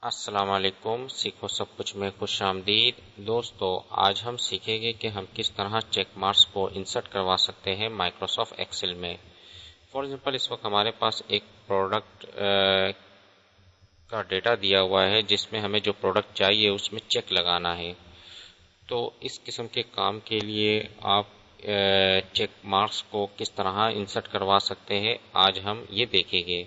السلام علیکم، سیکھو سب کچھ میں خوش آمدید دوستو۔ آج ہم سیکھیں گے کہ ہم کس طرح چیک مارکس کو انسرٹ کروا سکتے ہیں مائکروسافٹ ایکسل میں۔ فار ایگزامپل اس وقت ہمارے پاس ایک پروڈکٹ کا ڈیٹا دیا ہوا ہے جس میں ہمیں جو پروڈکٹ چاہیے اس میں چیک لگانا ہے۔ تو اس قسم کے کام کے لیے آپ چیک مارکس کو کس طرح انسرٹ کروا سکتے ہیں آج ہم یہ دیکھیں گے۔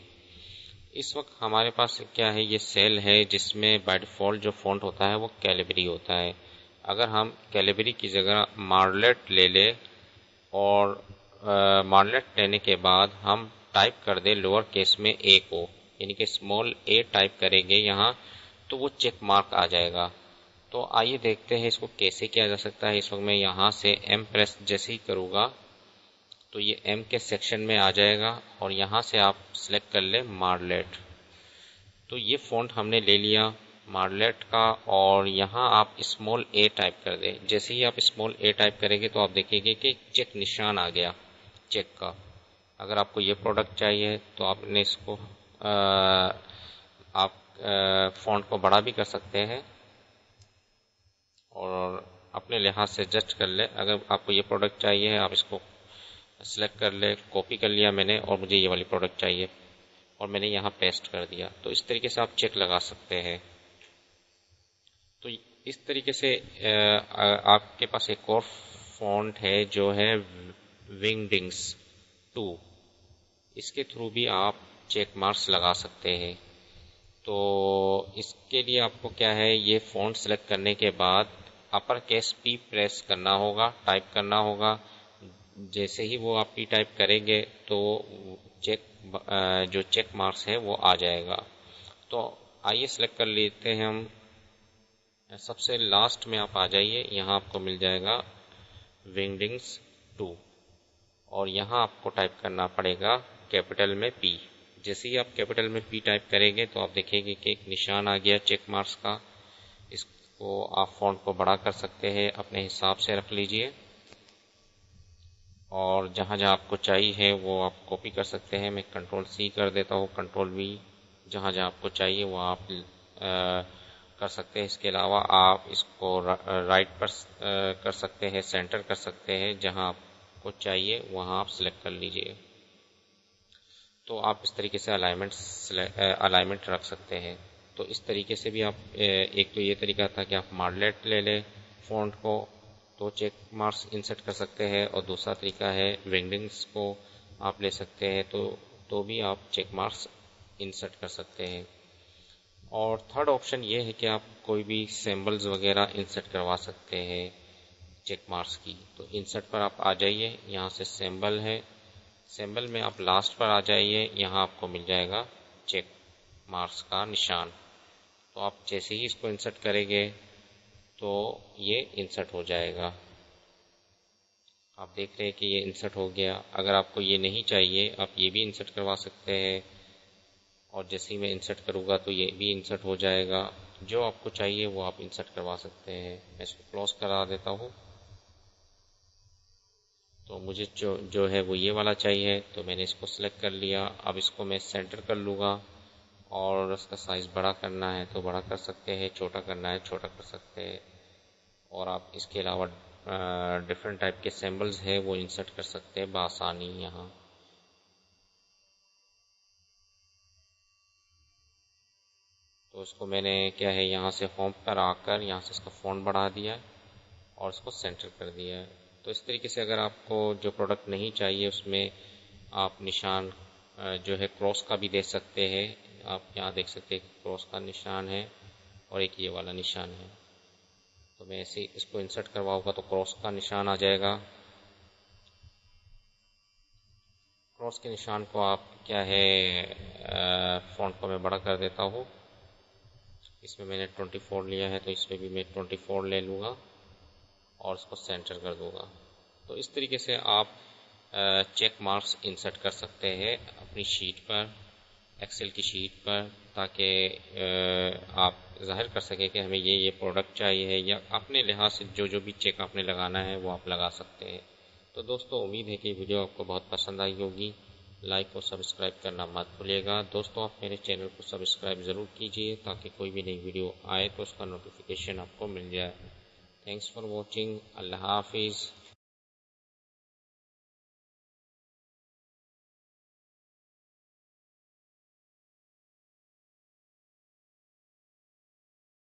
اس وقت ہمارے پاس کیا ہے، یہ سیل ہے جس میں بائی ڈیفالٹ جو فونٹ ہوتا ہے وہ کیلیبری ہوتا ہے۔ اگر ہم کیلیبری کی جگہ مارلیٹ لے لیں اور مارلیٹ لینے کے بعد ہم ٹائپ کر دیں لوور کیس میں اے کو، یعنی کہ اسمال اے ٹائپ کریں گے یہاں، تو وہ چیک مارک آ جائے گا۔ تو آئیے دیکھتے ہیں اس کو کیسے کیا جا سکتا ہے۔ اس وقت میں یہاں سے ایم پریس جیسے ہی کروں گا تو یہ ایم کے سیکشن میں آ جائے گا اور یہاں سے آپ سلیکٹ کر لیں مارلیٹ۔ تو یہ فونٹ ہم نے لے لیا مارلیٹ کا اور یہاں آپ اسمال اے ٹائپ کر دیں۔ جیسے ہی آپ اسمال اے ٹائپ کریں گے تو آپ دیکھیں گے کہ چیک نشان آ گیا چیک کا۔ اگر آپ کو یہ پروڈکٹ چاہیے تو آپ نے اس کو آپ فونٹ کو بڑا بھی کر سکتے ہیں اور اپنے لحاظ سے ایڈجسٹ کر لیں۔ اگر آپ کو یہ پروڈکٹ چاہیے آپ اس کو سلیکٹ کر لیں، کاپی کر لیا میں نے اور مجھے یہ والی پروڈکٹ چاہیے اور میں نے یہاں پیسٹ کر دیا۔ تو اس طریقے سے آپ چیک لگا سکتے ہیں۔ تو اس طریقے سے آپ کے پاس ایک اور فونٹ ہے جو ہے ونگڈنگس 2، اس کے تھرو بھی آپ چیک مارکس لگا سکتے ہیں۔ تو اس کے لیے آپ کو کیا ہے، یہ فونٹ سلیکٹ کرنے کے بعد اپر کیس پی پریس کرنا ہوگا، ٹائپ کرنا ہوگا۔ جیسے ہی وہ آپ پی ٹائپ کریں گے تو جو چیک مارکس ہے وہ آ جائے گا۔ تو آئیے سلیکٹ کر لیتے ہیں ہم، سب سے لاسٹ میں آپ آ جائیے، یہاں آپ کو مل جائے گا ونگڈنگس 2 اور یہاں آپ کو ٹائپ کرنا پڑے گا کیپٹل میں پی۔ جیسے ہی آپ کیپٹل میں پی ٹائپ کریں گے تو آپ دیکھیں گے کہ ایک نشان آ گیا چیک مارکس کا۔ اس کو آپ فونٹ کو بڑا کر سکتے ہیں، اپنے حساب سے رکھ لیجئے اور جہاں جہاں آپ کو چاہیے وہ آپ کاپی کر سکتے ہیں۔ میں کنٹرول سی کر دیتا ہوں، کنٹرول وی، جہاں جہاں آپ کو چاہیے وہ آپ کر سکتے ہیں۔ اس کے علاوہ آپ اس کو رائٹ پر کر سکتے ہیں، سینٹر کر سکتے ہیں، جہاں آپ کو چاہیے وہاں آپ سلیکٹ کر لیجئے۔ تو آپ اس طریقے سے الائنمنٹ رکھ سکتے ہیں۔ تو اس طریقے سے بھی آپ ایک تو یہ طریقہ تھا کہ آپ مارلیٹ لے لیں فونٹ کو تو چیک مارکس انسرٹ کر سکتے ہیں، اور دوسرا طریقہ ہے ونگڈنگس کو آپ لے سکتے ہیں تو بھی آپ چیک مارکس انسرٹ کر سکتے ہیں۔ اور تھرڈ آپشن یہ ہے کہ آپ کوئی بھی سمبلز وغیرہ انسرٹ کروا سکتے ہیں چیک مارکس کی۔ تو انسرٹ پر آپ آ جائیے، یہاں سے سمبل ہے، سمبل میں آپ لاسٹ پر آ جائیے، یہاں آپ کو مل جائے گا چیک مارکس کا نشان۔ تو آپ جیسے ہی اس کو انسرٹ کریں گے تو یہ انسرٹ ہو جائے گا۔ آپ دیکھ رہے ہیں کہ یہ انسرٹ ہو گیا۔ اگر آپ کو یہ نہیں چاہیے آپ یہ بھی انسرٹ کروا سکتے ہیں، اور جیسے ہی میں انسرٹ کروں گا تو یہ بھی انسرٹ ہو جائے گا۔ جو آپ کو چاہیے وہ آپ انسرٹ کروا سکتے ہیں۔ میں اس کو کلوز کرا دیتا ہوں۔ تو مجھے جو ہے وہ یہ والا چاہیے تو میں نے اس کو سلیکٹ کر لیا۔ اب اس کو میں سینٹر کر لوں گا اور اس کا سائز بڑا کرنا ہے تو بڑا کر سکتے ہیں، چھوٹا کرنا ہے چھوٹا کر سکتے ہیں، اور آپ اس کے علاوہ ڈفرنٹ ٹائپ کے سمبلز ہیں وہ انسرٹ کر سکتے ہیں بآسانی یہاں۔ تو اس کو میں نے کیا ہے، یہاں سے ہوم پر آ کر یہاں سے اس کا فونٹ بڑھا دیا اور اس کو سینٹر کر دیا ہے۔ تو اس طریقے سے اگر آپ کو جو پروڈکٹ نہیں چاہیے اس میں آپ نشان جو ہے کراس کا بھی دے سکتے ہیں۔ آپ یہاں دیکھ سکتے ہیں کراس کا نشان ہے اور ایک یہ والا نشان ہے۔ تو میں ایسے اس کو انسرٹ کرواؤں گا تو کراس کا نشان آ جائے گا۔ کراس کے نشان کو آپ کیا ہے، فونٹ کو میں بڑا کر دیتا ہوں۔ اس میں نے 24 لیا ہے تو اس میں بھی میں 24 لے لوں گا اور اس کو سینٹر کر دوں گا۔ تو اس طریقے سے آپ چیک مارکس انسرٹ کر سکتے ہیں اپنی شیٹ پر، ایکسل کی شیٹ پر، تاکہ آپ ظاہر کر سکیں کہ ہمیں یہ پروڈکٹ چاہیے ہے، یا اپنے لحاظ سے جو بھی چیک آپ نے لگانا ہے وہ آپ لگا سکتے ہیں۔ تو دوستو امید ہے کہ یہ ویڈیو آپ کو بہت پسند آئی ہوگی۔ لائک اور سبسکرائب کرنا مت بھولیے گا۔ دوستو آپ میرے چینل کو سبسکرائب ضرور کیجیے تاکہ کوئی بھی نئی ویڈیو آئے تو اس کا نوٹیفیکیشن آپ کو مل جائے۔ Thanks for watching. اللہ حافظ۔